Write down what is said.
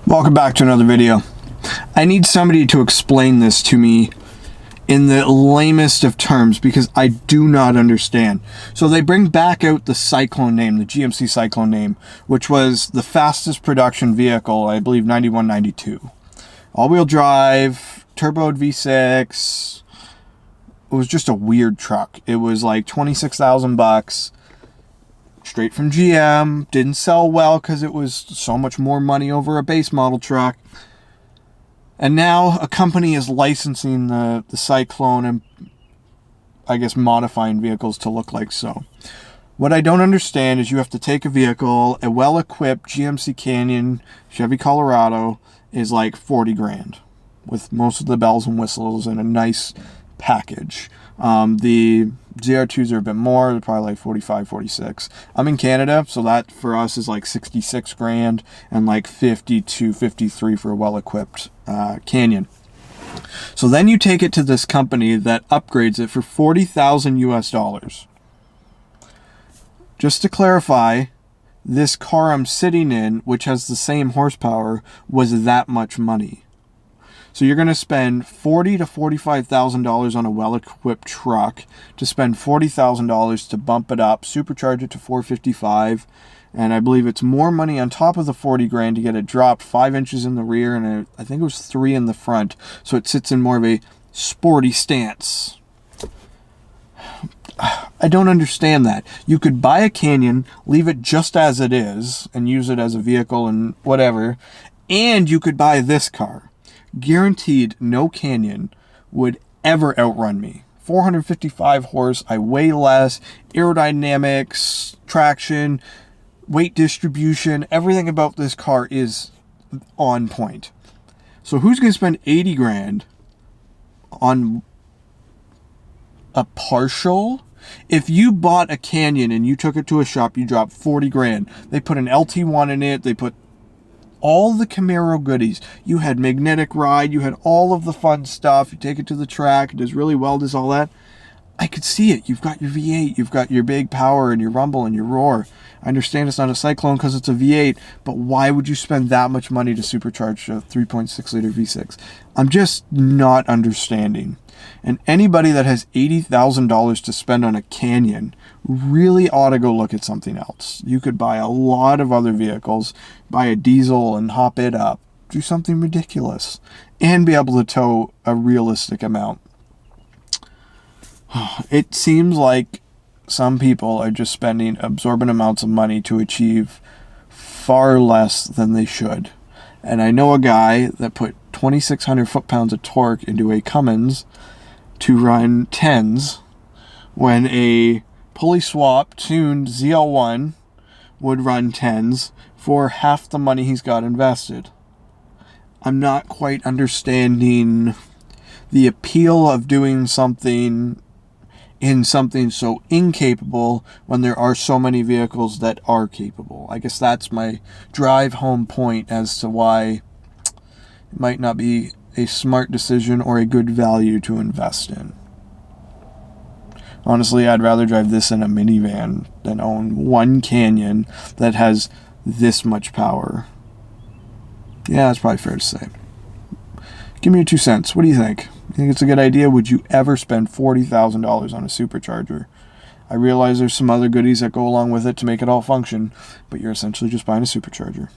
Welcome back to another video. I need somebody to explain this to me in the lamest of terms because I do not understand. So they bring back out the Syclone name, the GMC Syclone name, which was the fastest production vehicle, I believe 91, 92. All-wheel drive, turboed V6. It was just a weird truck. It was like $26,000. Straight from GM, didn't sell well because it was so much more money over a base model truck. And now a company is licensing the Syclone and I guess modifying vehicles to look like so. What I don't understand is you have to take a vehicle, a well-equipped GMC Canyon, Chevy Colorado is like 40 grand with most of the bells and whistles and a nice package. The ZR2s are a bit more, they're probably like 45, 46. I'm in Canada, so that for us is like 66 grand and like 50 to 53 for a well-equipped Canyon. So then you take it to this company that upgrades it for 40,000 US dollars. Just to clarify, this car I'm sitting in, which has the same horsepower, was that much money. So you're going to spend $40,000 to $45,000 on a well-equipped truck, to spend $40,000 to bump it up, supercharge it to 455, and I believe it's more money on top of the 40 grand to get it dropped 5 inches in the rear, and I think it was 3 in the front, so it sits in more of a sporty stance. I don't understand that. You could buy a Canyon, leave it just as it is, and use it as a vehicle and whatever, and you could buy this car. Guaranteed no Canyon would ever outrun me. 455 horse, I weigh less, aerodynamics, traction, weight distribution, everything about this car is on point. So who's going to spend 80 grand on a partial? If you bought a Canyon and you took it to a shop, you dropped 40 grand. They put an LT1 in it, they put all the Camaro goodies. You had magnetic ride, you had all of the fun stuff, you take it to the track, it does really well, does all that. I could see it. You've got your V8, you've got your big power and your rumble and your roar. I understand it's not a Syclone because it's a V8, but why would you spend that much money to supercharge a 3.6 liter V6? I'm just not understanding. And anybody that has $80,000 to spend on a Canyon really ought to go look at something else. You could buy a lot of other vehicles, buy a diesel and hop it up, do something ridiculous, and be able to tow a realistic amount. It seems like some people are just spending absorbent amounts of money to achieve far less than they should. And I know a guy that put 2,600 foot-pounds of torque into a Cummins to run 10s when a pulley swap tuned ZL1 would run 10s for half the money he's got invested. I'm not quite understanding the appeal of doing something in something so incapable when there are so many vehicles that are capable. I guess that's my drive home point as to why it might not be a smart decision or a good value to invest in. Honestly, I'd rather drive this in a minivan than own one Canyon that has this much power. Yeah, that's probably fair to say. Give me your 2 cents. What do you think? You think it's a good idea? Would you ever spend $40,000 on a supercharger? I realize there's some other goodies that go along with it to make it all function, but you're essentially just buying a supercharger.